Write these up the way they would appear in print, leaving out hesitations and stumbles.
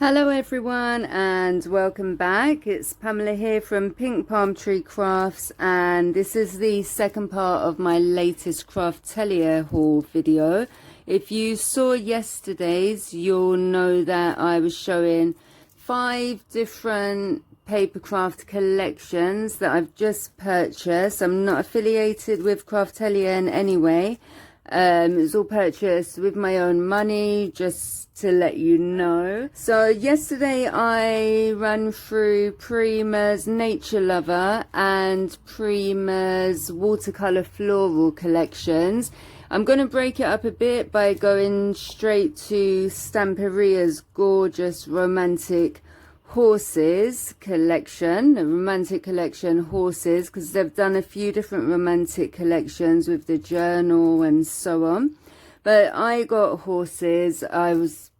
Hello everyone and welcome back. It's Pamela here from Pink Palm Tree Crafts, and this is the second part of my latest Craftelier haul video. If you saw yesterday's, you'll know that I was showing 5 different papercraft collections that I've just purchased. I'm not affiliated with Craftelier in any way. It's all purchased with my own money, just to let you know. So yesterday I ran through Prima's Nature Lover and Prima's watercolor floral collections. I'm going to break it up a bit by going straight to Stamperia's gorgeous romantic horses collection, the romantic collection horses, because they've done a few different romantic collections with the journal and so on. But I got horses. I was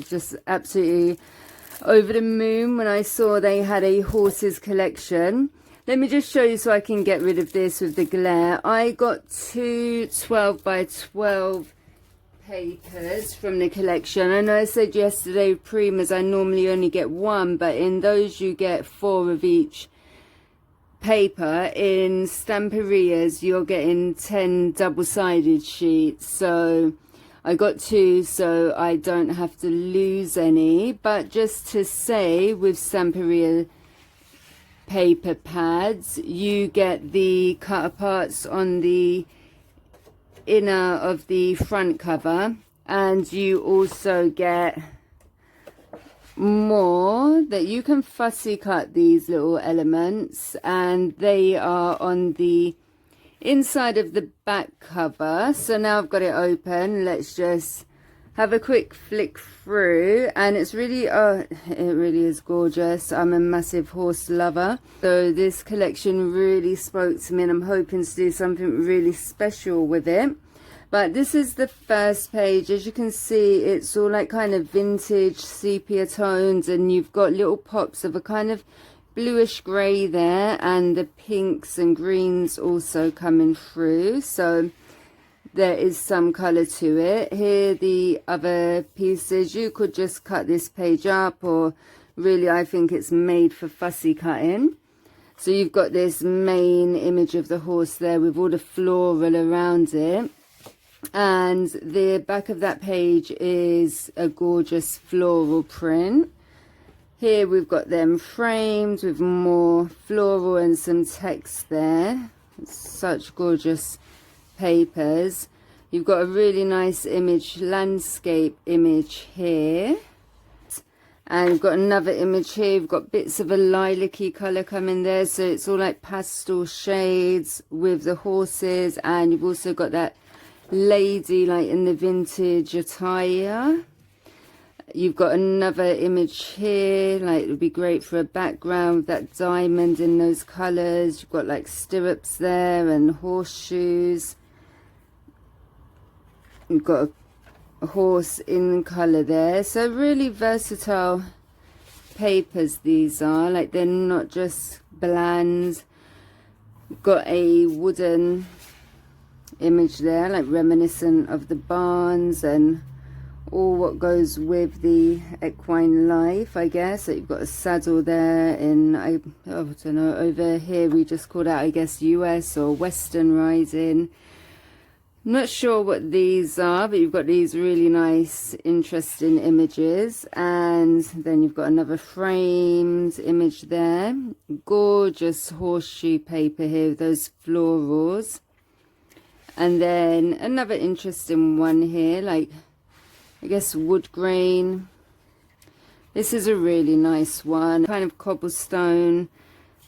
just absolutely over the moon when I saw they had a horses collection. Let me just show you so I can get rid of this with the glare. I got 2 12 by 12 papers from the collection. I know I said yesterday Primas I normally only get 1, but in those you get 4 of each paper. In Stamperia's you're getting 10 double-sided sheets, so I got 2 so I don't have to lose any. But just to say, with Stamperia paper pads you get the cut aparts on the inner of the front cover, and you also get more that you can fussy cut these little elements, and they are on the inside of the back cover. So now I've got it open, let's just have a quick flick through, and it's really it really is gorgeous. I'm a massive horse lover, so this collection really spoke to me, and I'm hoping to do something really special with it. But this is the first page. As you can see, it's all like kind of vintage sepia tones, and you've got little pops of a kind of bluish grey there, and the pinks and greens also coming through, so there is some colour to it. Here the other pieces, you could just cut this page up, or really I think it's made for fussy cutting. So you've got this main image of the horse there with all the floral around it, and the back of that page is a gorgeous floral print. Here we've got them framed with more floral and some text there. Such gorgeous papers. You've got a really nice image, landscape image here, and you've got another image here. You've got bits of a lilac-y colour coming there, so it's all like pastel shades with the horses, and you've also got that lady like in the vintage attire. You've got another image here, like it would be great for a background with that diamond in those colours. You've got like stirrups there and horseshoes. You've got a horse in colour there. So really versatile papers these are, like they're not just bland. You've got a wooden image there, like reminiscent of the barns and all what goes with the equine life, I guess. So you've got a saddle there in, I don't know, over here we just call that, I guess, US or Western riding. I'm not sure what these are, but you've got these really nice, interesting images. And then you've got another framed image there. Gorgeous horseshoe paper here with those florals. And then another interesting one here, like I guess wood grain. This is a really nice one, kind of cobblestone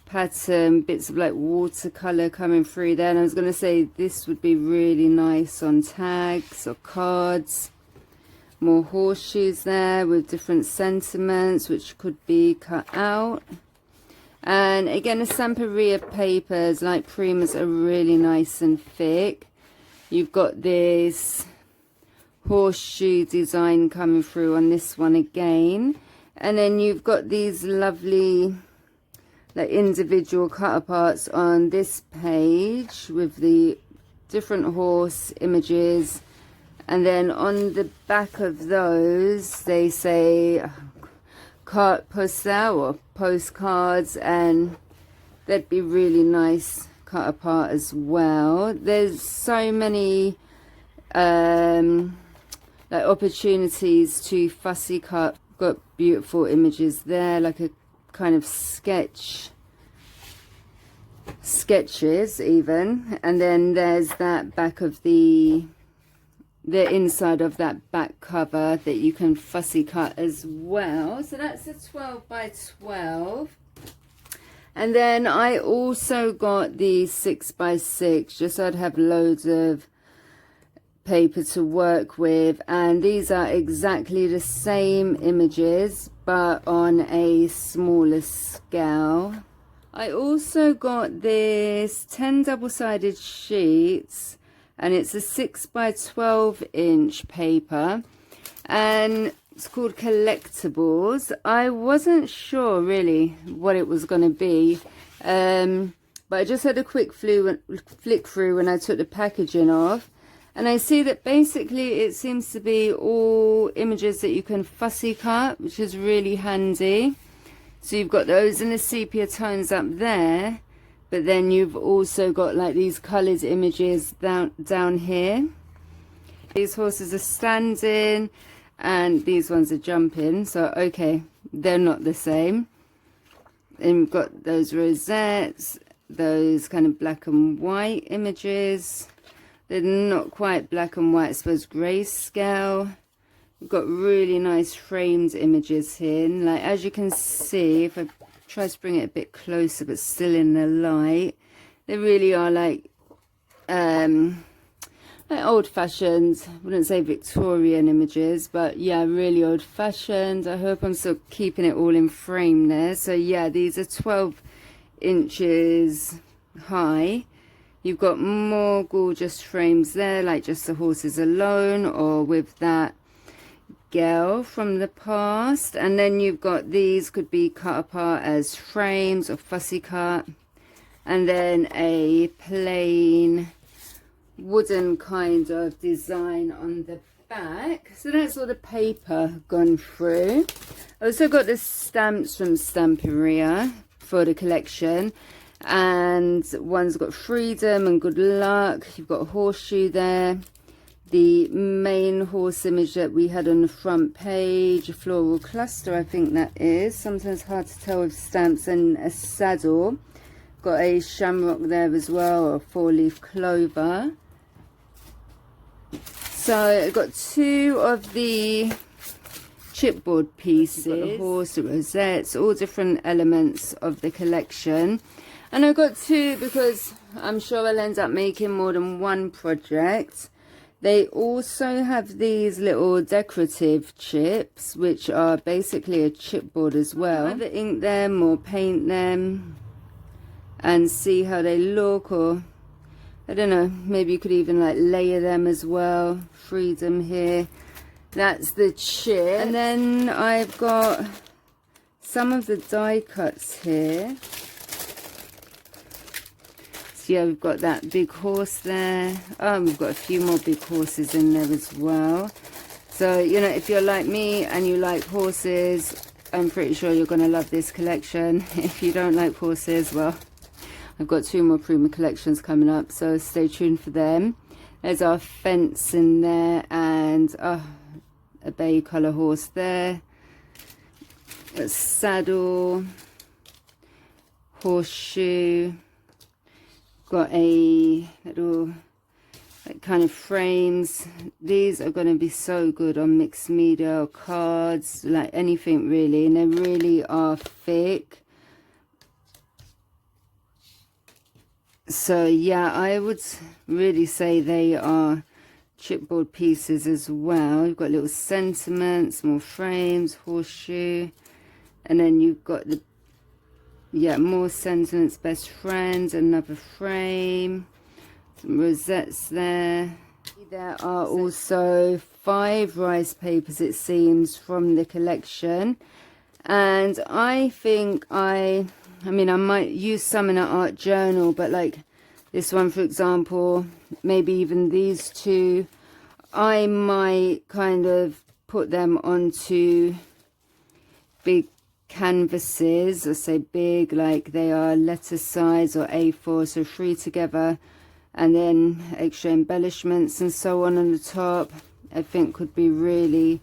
pattern, bits of like watercolor coming through there. And I was going to say this would be really nice on tags or cards. More horseshoes there with different sentiments which could be cut out. And again, the Stamperia papers like Prima's are really nice and thick. You've got this horseshoe design coming through on this one again, and then you've got these lovely like individual cut aparts on this page with the different horse images, and then on the back of those they say carte postale or postcards, and they'd be really nice cut apart as well. There's so many like opportunities to fussy cut. Got beautiful images there, like a kind of sketches even, and then there's that back of the inside of that back cover that you can fussy cut as well. So that's a 12 by 12. And then I also got the 6 by 6, just so I'd have loads of paper to work with. And these are exactly the same images, but on a smaller scale. I also got this 10 double-sided sheets, and it's a 6 by 12 inch paper, and it's called Collectibles. I wasn't sure really what it was going to be, but I just had a quick flick through when I took the packaging off, and I see that basically it seems to be all images that you can fussy cut, which is really handy. So you've got those in the sepia tones up there, but then you've also got like these coloured images down here. These horses are standing and these ones are jumping, so okay, they're not the same. Then we've got those rosettes, those kind of black and white images. They're not quite black and white, I suppose grayscale. We've got really nice framed images here, and like as you can see, if I try to bring it a bit closer but still in the light, they really are like old-fashioned, wouldn't say Victorian images, but yeah, really old-fashioned. I hope I'm still keeping it all in frame there. So yeah, these are 12 inches high. You've got more gorgeous frames there, like just the horses alone or with that girl from the past. And then you've got these could be cut apart as frames or fussy cut, and then a plain wooden kind of design on the back. So that's all the paper gone through. I also got the stamps from Stamperia for the collection, and one's got freedom and good luck. You've got a horseshoe there, the main horse image that we had on the front page, a floral cluster I think that is, sometimes hard to tell with stamps, and a saddle. Got a shamrock there as well, or a 4-leaf clover. So I got 2 of the chipboard pieces, the horse, the rosettes, all different elements of the collection. And I got 2 because I'm sure I'll end up making more than one project. They also have these little decorative chips, which are basically a chipboard as well. Either ink them or paint them and see how they look, or I don't know, maybe you could even like layer them as well. Freedom here, that's the chip. And then I've got some of the die cuts here. So yeah, we've got that big horse there. Oh, we've got a few more big horses in there as well. So, you know, if you're like me and you like horses, I'm pretty sure you're going to love this collection. If you don't like horses, well, I've got 2 more Prima collections coming up, so stay tuned for them. There's our fence in there, and a bay colour horse there. A saddle, horseshoe. Got a little like kind of frames. These are going to be so good on mixed media or cards, like anything really, and they really are thick. So yeah, I would really say they are chipboard pieces as well. You've got little sentiments, more frames, horseshoe, and then you've got the more sentiments, best friends, another frame, some rosettes there. There are also 5 rice papers, it seems, from the collection, and I think I mean, I might use some in an art journal, but like this one, for example, maybe even these 2, I might kind of put them onto big canvases. I say big, like they are letter size or A4, so 3 together, and then extra embellishments and so on the top. I think could be really,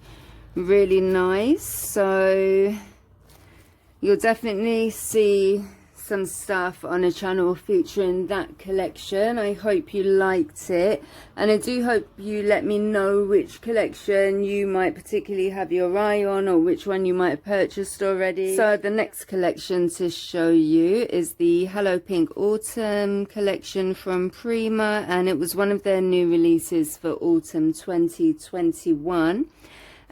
really nice. So you'll definitely see some stuff on a channel featuring that collection. I hope you liked it, and I do hope you let me know which collection you might particularly have your eye on, or which one you might have purchased already. So the next collection to show you is the Hello Pink Autumn collection from Prima, and it was one of their new releases for autumn 2021.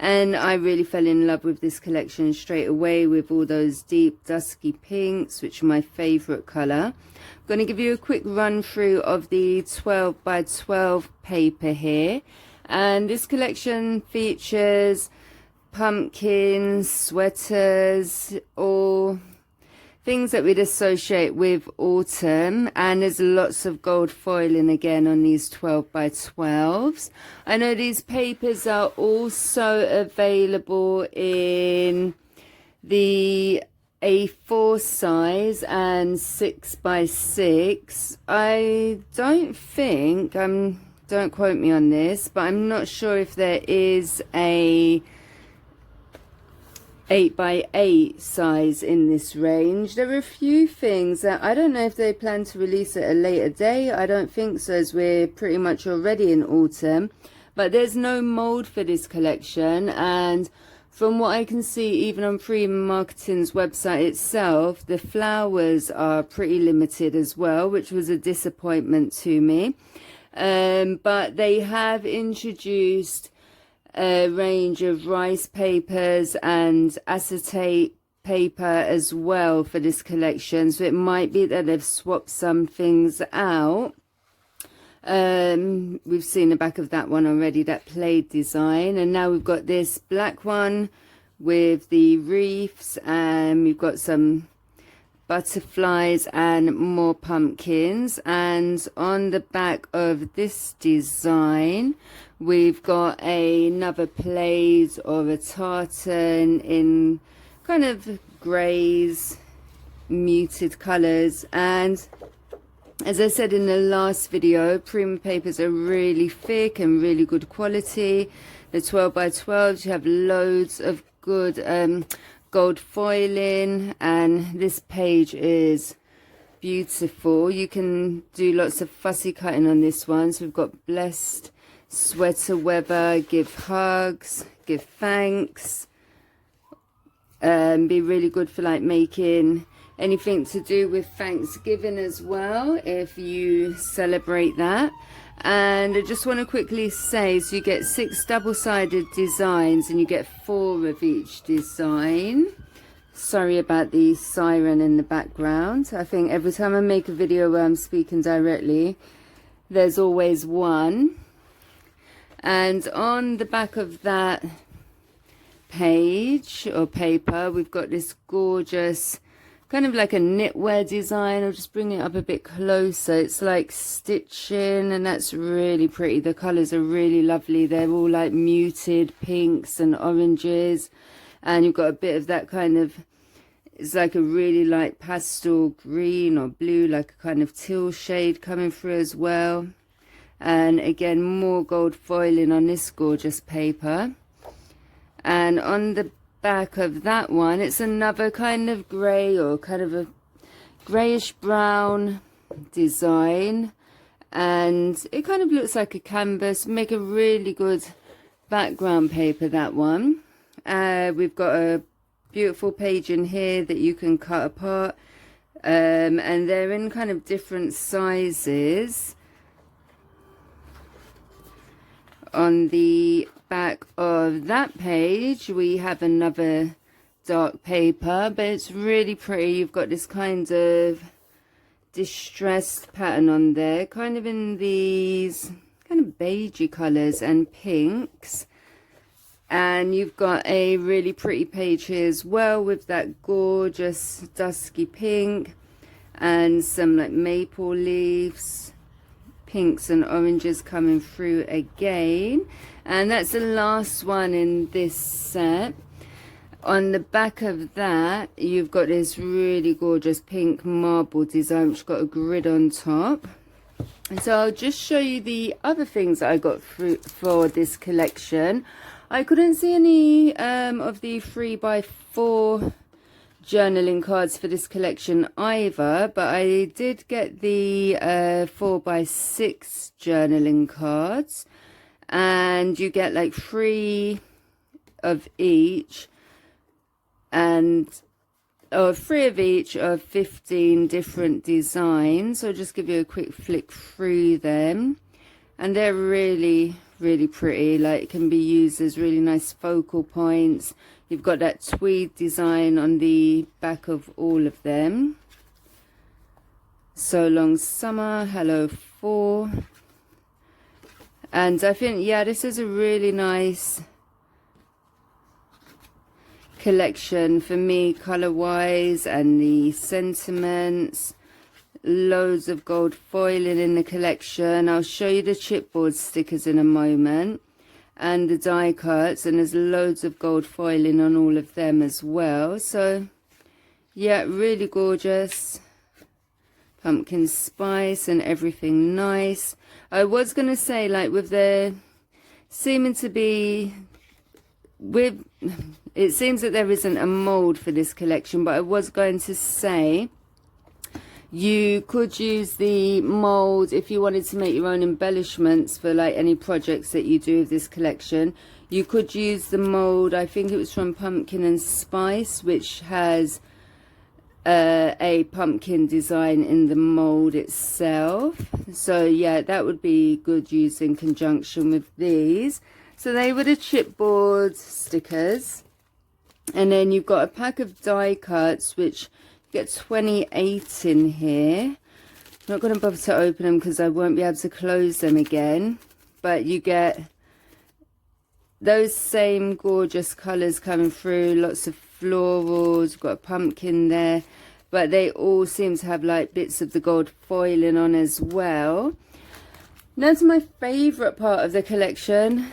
And I really fell in love with this collection straight away, with all those deep dusky pinks, which are my favorite color. I'm going to give you a quick run through of the 12 by 12 paper here. And this collection features pumpkins, sweaters, or things that we'd associate with autumn, and there's lots of gold foiling again on these 12 by 12s. I know these papers are also available in the A4 size and 6 by 6. I don't think, don't quote me on this, but I'm not sure if there is a 8 by 8 size in this range. There are a few things that I don't know if they plan to release at a later day. I don't think so, as we're pretty much already in autumn. But there's no mold for this collection, and from what I can see, even on Prima Marketing's website itself, the flowers are pretty limited as well, which was a disappointment to me. But they have introduced a range of rice papers and acetate paper as well for this collection, so it might be that they've swapped some things out. We've seen the back of that one already, that plaid design, and now we've got this black one with the wreaths, and we've got some butterflies and more pumpkins. And on the back of this design, we've got another plaid or a tartan in kind of greys, muted colors. And as I said in the last video, Prima papers are really thick and really good quality. The 12 by 12s, you have loads of good gold foiling, and this page is beautiful. You can do lots of fussy cutting on this one. So we've got blessed, sweater weather, give hugs, give thanks. Be really good for like making anything to do with Thanksgiving as well, if you celebrate that. And I just want to quickly say, so you get 6 double-sided designs and you get 4 of each design. Sorry about the siren in the background. I think every time I make a video where I'm speaking directly, there's always one. And on the back of that page or paper, we've got this gorgeous kind of like a knitwear design. I'll just bring it up a bit closer. It's like stitching, and that's really pretty. The colors are really lovely. They're all like muted pinks and oranges, and you've got a bit of that kind of, it's like a really light pastel green or blue, like a kind of teal shade coming through as well. And again, more gold foiling on this gorgeous paper. And on the back of that one, it's another kind of grey or kind of a greyish brown design, and it kind of looks like a canvas. Make a really good background paper, that one. We've got a beautiful page in here that you can cut apart, and they're in kind of different sizes. On the back of that page, we have another dark paper, but it's really pretty. You've got this kind of distressed pattern on there, kind of in these kind of beigey colors and pinks. And you've got a really pretty page here as well, with that gorgeous dusky pink and some like maple leaves, pinks and oranges coming through again. And that's the last one in this set. On the back of that, you've got this really gorgeous pink marble design, which has got a grid on top. And so I'll just show you the other things that I got for this collection. I couldn't see any of the 3x4 journaling cards for this collection either, but I did get the 4x6 journaling cards, and you get like 3 of each, and 3 of each of 15 different designs. So I'll just give you a quick flick through them, and they're really pretty. Like, can be used as really nice focal points. You've got that tweed design on the back of all of them. So long summer, hello fall. And I think, yeah, this is a really nice collection for me, color wise, and the sentiments. Loads of gold foiling in the collection. I'll show you the chipboard stickers in a moment, and the die cuts, and there's loads of gold foiling on all of them as well. So yeah, really gorgeous. Pumpkin spice and everything nice. I was gonna say, like, with the seeming to be with, it seems that there isn't a mold for this collection, but I was going to say you could use the mold if you wanted to make your own embellishments for like any projects that you do with this collection. You could use the mold, I think it was from Pumpkin and Spice, which has a pumpkin design in the mold itself. So yeah, that would be good use in conjunction with these. So they were the chipboard stickers, and then you've got a pack of die cuts, which you get 28 in here. I'm not going to bother to open them because I won't be able to close them again, but you get those same gorgeous colors coming through, lots of florals. We've got a pumpkin there, but they all seem to have like bits of the gold foiling on as well. Now to my favorite part of the collection,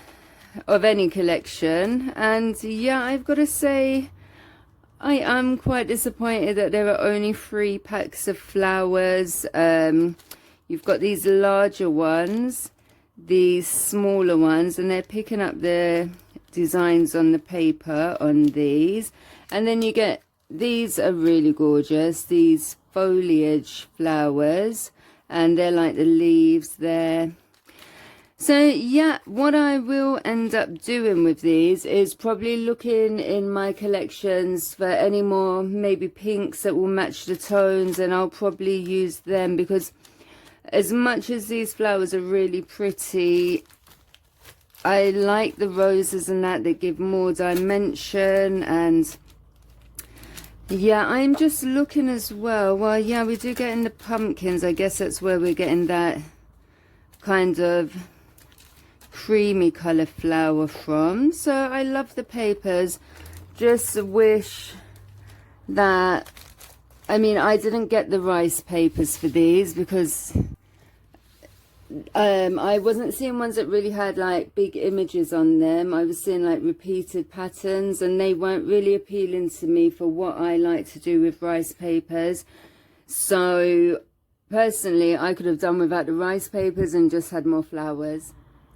of any collection, and yeah, I've got to say I am quite disappointed that there are only 3 packs of flowers. You've got these larger ones, these smaller ones, and they're picking up the designs on the paper on these. And then you get, these are really gorgeous, these foliage flowers, and they're like the leaves there. So yeah, what I will end up doing with these is probably looking in my collections for any more maybe pinks that will match the tones, and I'll probably use them, because as much as these flowers are really pretty, I like the roses and that give more dimension. And yeah, I'm just looking as well. Well, yeah, we do get in the pumpkins. I guess that's where we're getting that kind of creamy color flower from. So I love the papers. Just wish that, I mean, I didn't get the rice papers for these because I wasn't seeing ones that really had like big images on them. I was seeing like repeated patterns, and they weren't really appealing to me for what I like to do with rice papers. So personally, I could have done without the rice papers and just had more flowers.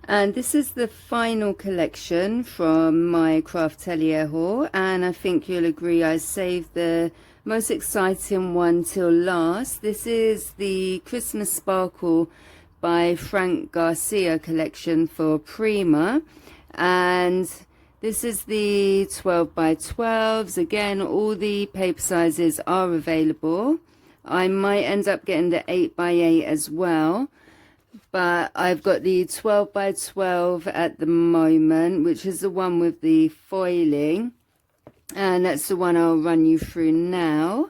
And this is the final collection from my Craftelier haul, and I think you'll agree I saved the most exciting one till last. This is the Christmas Sparkle by Frank Garcia collection for Prima, and this is the 12x12s. Again, all the paper sizes are available. I might end up getting the 8x8 as well, but I've got the 12x12 at the moment, which is the one with the foiling, and that's the one I'll run you through now.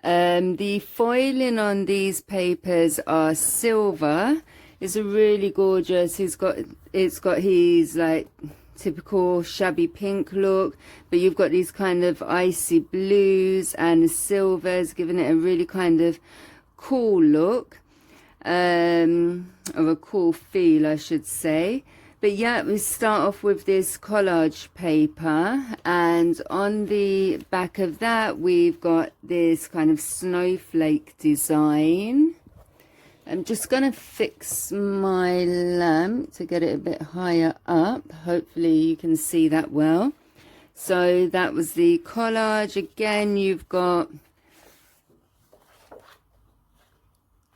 The foiling on these papers are silver. It's a really gorgeous, it's got his like typical shabby pink look, but you've got these kind of icy blues and the silvers, giving it a really kind of cool look, or a cool feel, I should say. But yeah, we start off with this collage paper, and on the back of that we've got this kind of snowflake design. I'm just going to fix my lamp to get it a bit higher up. Hopefully you can see that well. So that was the collage. Again, you've got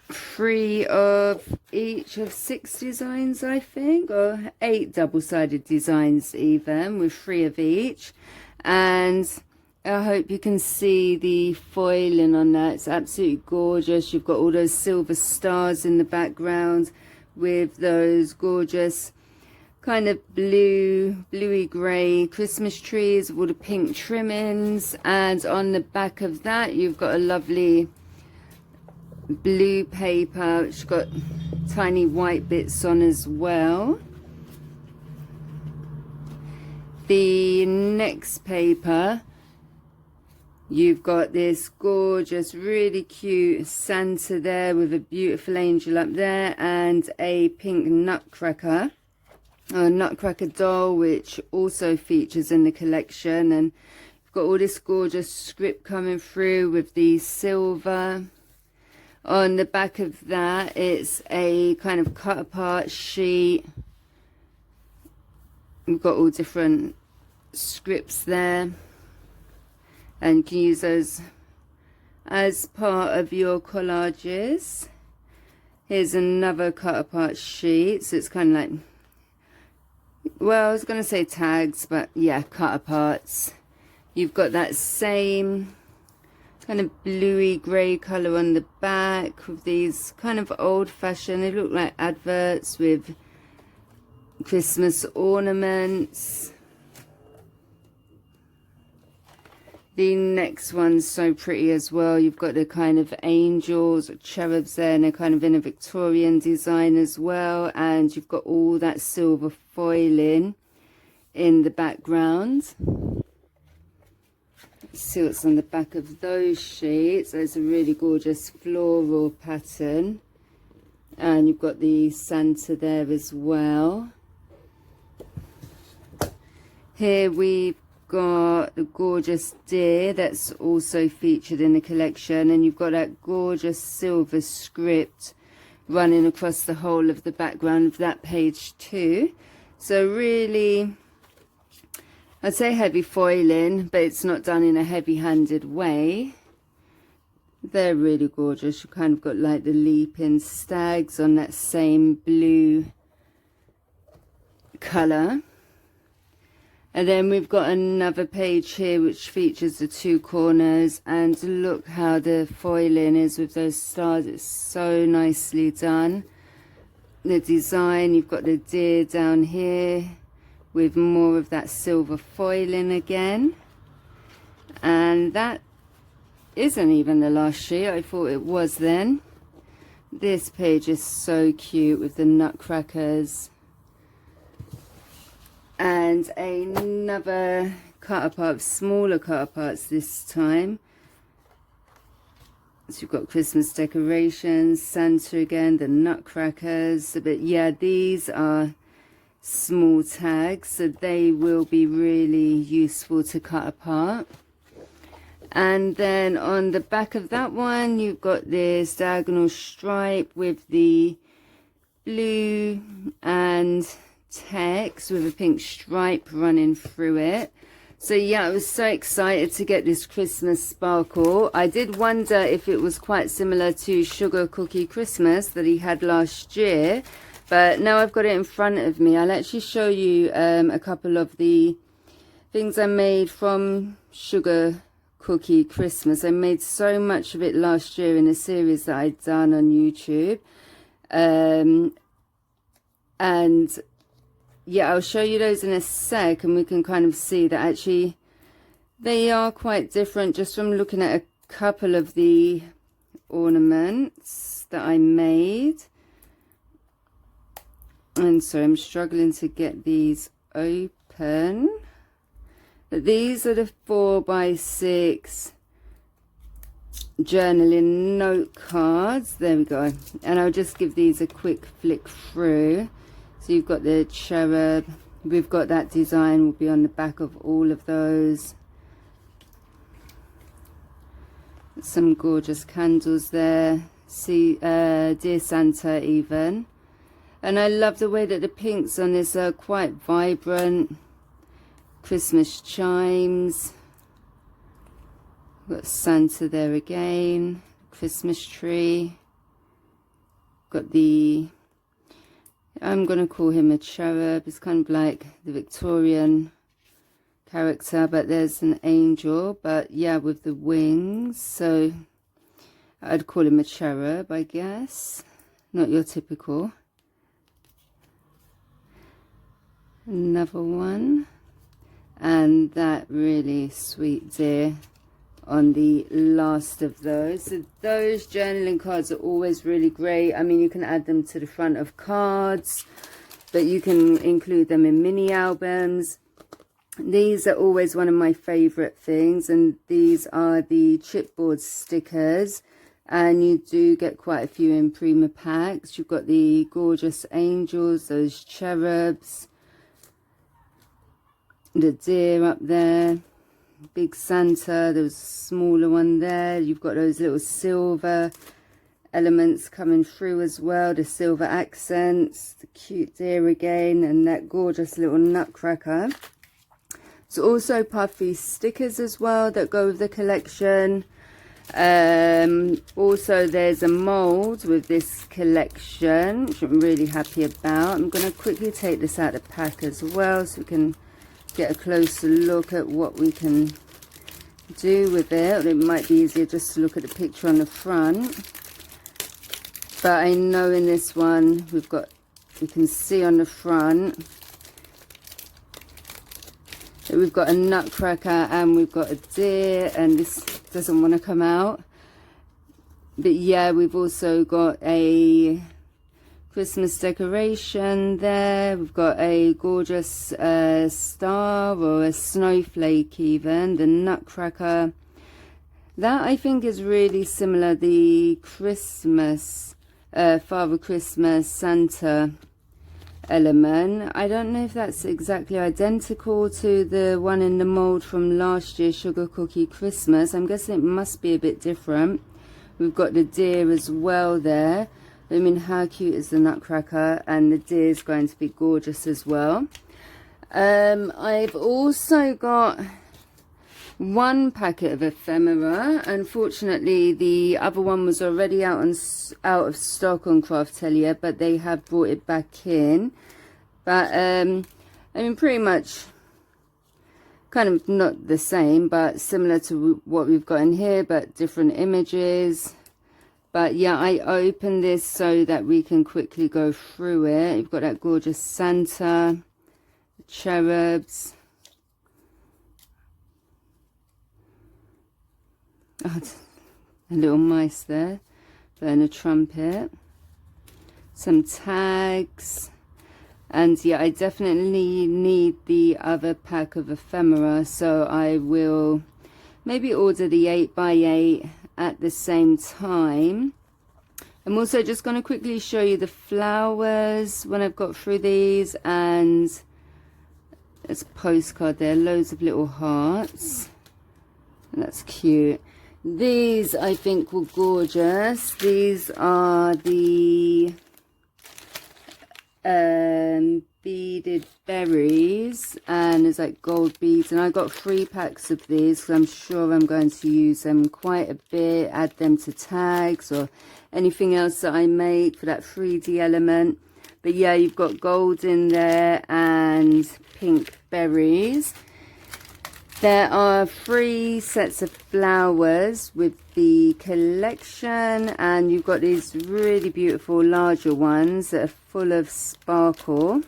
3 of each of 6 designs, I think, or 8 double-sided designs even, with 3 of each. And I hope you can see the foiling on that. It's absolutely gorgeous. You've got all those silver stars in the background with those gorgeous kind of bluey grey Christmas trees with all the pink trimmings. And on the back of that you've got a lovely blue paper which got tiny white bits on as well. The next paper, you've got this gorgeous, really cute Santa there with a beautiful angel up there, and a pink nutcracker, a nutcracker doll, which also features in the collection. And you've got all this gorgeous script coming through with the silver. On the back of that, it's a kind of cut apart sheet. We've got all different scripts there, and you can use those as part of your collages. Here's another cut apart sheet, so it's kind of like, well, I was going to say tags, but yeah, cut aparts. You've got that same kind of bluey grey colour on the back with these kind of old-fashioned, they look like adverts with Christmas ornaments. The next one's so pretty as well. You've got the kind of angels or cherubs there, and they're kind of in a Victorian design as well. And you've got all that silver foiling in the background. Let's see what's on the back of those sheets. There's a really gorgeous floral pattern. And you've got the Santa there as well. Here we've got a gorgeous deer that's also featured in the collection, and you've got that gorgeous silver script running across the whole of the background of that page too. So really, I'd say heavy foiling, but it's not done in a heavy-handed way. They're really gorgeous. You kind of got like the leaping stags on that same blue colour. And then we've got another page here which features the 2 corners, and look how the foiling is with those stars. It's so nicely done. The design, you've got the deer down here with more of that silver foiling again. And that isn't even the last sheet. I thought it was then. This page is so cute with the nutcrackers. And another cut apart, smaller cut aparts this time. So you've got Christmas decorations, Santa again, the nutcrackers. But yeah, these are small tags, so they will be really useful to cut apart. And then on the back of that one, you've got this diagonal stripe with the blue and text with a pink stripe running through it. So yeah, I was so excited to get this Christmas sparkle. I did wonder if it was quite similar to Sugar Cookie Christmas that he had last year, but now I've got it in front of me. I'll actually show you a couple of the things I made from Sugar Cookie Christmas. I made so much of it last year in a series that I'd done on YouTube. And yeah, I'll show you those in a sec, and we can kind of see that actually they are quite different just from looking at a couple of the ornaments that I made. And so I'm struggling to get these open. But these are the 4x6 journaling note cards. There we go. And I'll just give these a quick flick through. So So you've got the cherub, we've got that design will be on the back of all of those. Some gorgeous candles there. See, Dear Santa even. And I love the way that the pinks on this are quite vibrant. Christmas chimes. Got Santa there again. Christmas tree. Got the, I'm going to call him a cherub. It's kind of like the Victorian character, but there's an angel, but yeah, with the wings. So I'd call him a cherub, I guess. Not your typical. Another one. And that really sweet deer on the last of those. So those journaling cards are always really great. I mean, you can add them to the front of cards, but you can include them in mini albums. These are always one of my favorite things, and these are the chipboard stickers, and you do get quite a few in Prima packs. You've got the gorgeous angels, those cherubs, the deer up there, big Santa, there was a smaller one there. You've got those little silver elements coming through as well, the silver accents, the cute deer again, and that gorgeous little nutcracker. So also puffy stickers as well that go with the collection. Also there's a mould with this collection, which I'm really happy about. I'm going to quickly take this out of the pack as well so we can get a closer look at what we can do with it. It might be easier just to look at the picture on the front. But I know in this one you can see on the front, we've got a nutcracker and we've got a deer, and this doesn't want to come out. But yeah, we've also got a Christmas decoration there. We've got a gorgeous star or a snowflake even, the nutcracker. That I think is really similar, the Christmas, Father Christmas, Santa element. I don't know if that's exactly identical to the one in the mold from last year, Sugar Cookie Christmas. I'm guessing it must be a bit different. We've got the deer as well there. I mean, how cute is the nutcracker, and the deer is going to be gorgeous as well. I've also got one packet of ephemera. Unfortunately, the other one was already out of stock on Craftelier, but they have brought it back in. But I mean, pretty much kind of not the same, but similar to what we've got in here, but different images. But yeah, I opened this so that we can quickly go through it. You've got that gorgeous Santa, cherubs. Oh, a little mice there, playing a trumpet. Some tags. And yeah, I definitely need the other pack of ephemera, so I will maybe order the 8x8 at the same time. I'm also just going to quickly show you the flowers when I've got through these, and there's a postcard there, loads of little hearts, and that's cute. These I think were gorgeous. These are the beaded berries, and there's like gold beads, and I got 3 packs of these because I'm sure I'm going to use them quite a bit, add them to tags or anything else that I make for that 3D element. But yeah, you've got gold in there and pink berries. There are 3 sets of flowers with the collection, and you've got these really beautiful larger ones that are full of sparkle.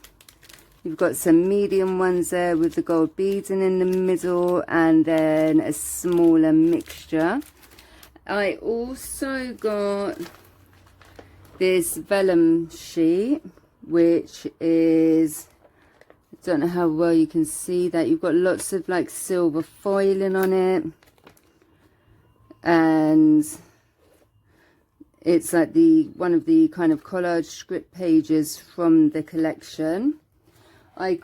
You've got some medium ones there with the gold beading in the middle, and then a smaller mixture. I also got this vellum sheet, which is, I don't know how well you can see that. You've got lots of like silver foiling on it, and It's like one of the kind of collage script pages from the collection. I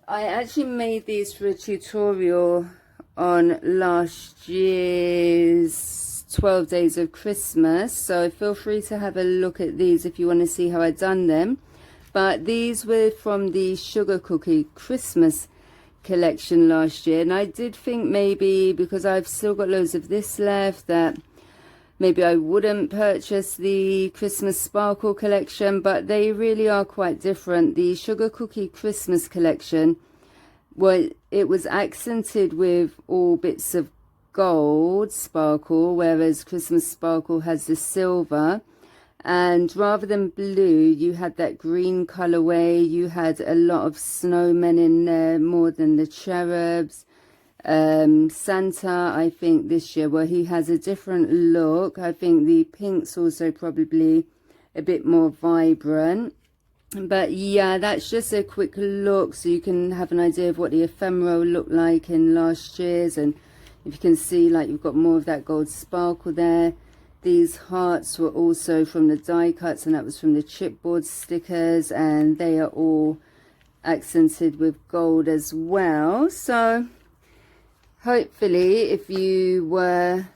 actually made these for a tutorial on last year's 12 Days of Christmas, so feel free to have a look at these if you want to see how I done them. But these were from the Sugar Cookie Christmas collection last year, and I did think maybe because I've still got loads of this left that maybe I wouldn't purchase the Christmas Sparkle collection, but they really are quite different. The Sugar Cookie Christmas collection, well, it was accented with all bits of gold sparkle, whereas Christmas Sparkle has the silver. And rather than blue, you had that green colorway. You had a lot of snowmen in there, more than the cherubs. Santa, I think this year, well, he has a different look. I think the pink's also probably a bit more vibrant. But yeah, that's just a quick look so you can have an idea of what the ephemera looked like in last year's. And if you can see, like, you've got more of that gold sparkle there. These hearts were also from the die cuts, and that was from the chipboard stickers, and they are all accented with gold as well. So hopefully, if you were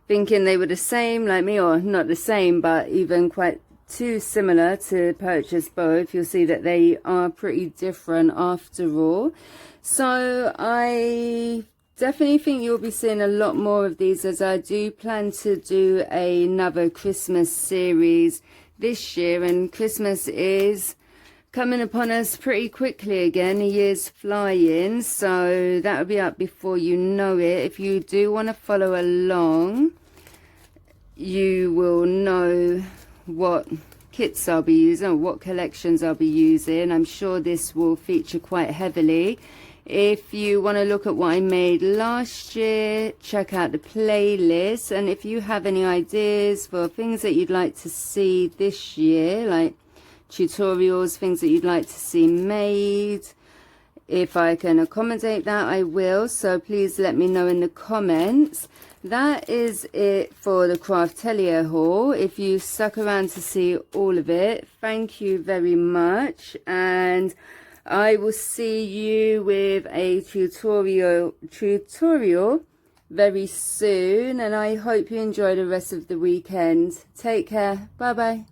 thinking they were the same like me, or not the same, but even quite too similar to purchase both, you'll see that they are pretty different after all. So I definitely think you'll be seeing a lot more of these, as I do plan to do another Christmas series this year, and Christmas is coming upon us pretty quickly again. A year's flying, so that'll be up before you know it. If you do want to follow along, you will know what kits I'll be using, or what collections I'll be using. I'm sure this will feature quite heavily. If you want to look at what I made last year, check out the playlist. And if you have any ideas for things that you'd like to see this year, like tutorials, things that you'd like to see made, if I can accommodate that, I will. So please let me know in the comments. That is it for the Craftelier haul. If you stuck around to see all of it, thank you very much. And I will see you with a tutorial very soon, and I hope you enjoy the rest of the weekend. Take care. Bye bye.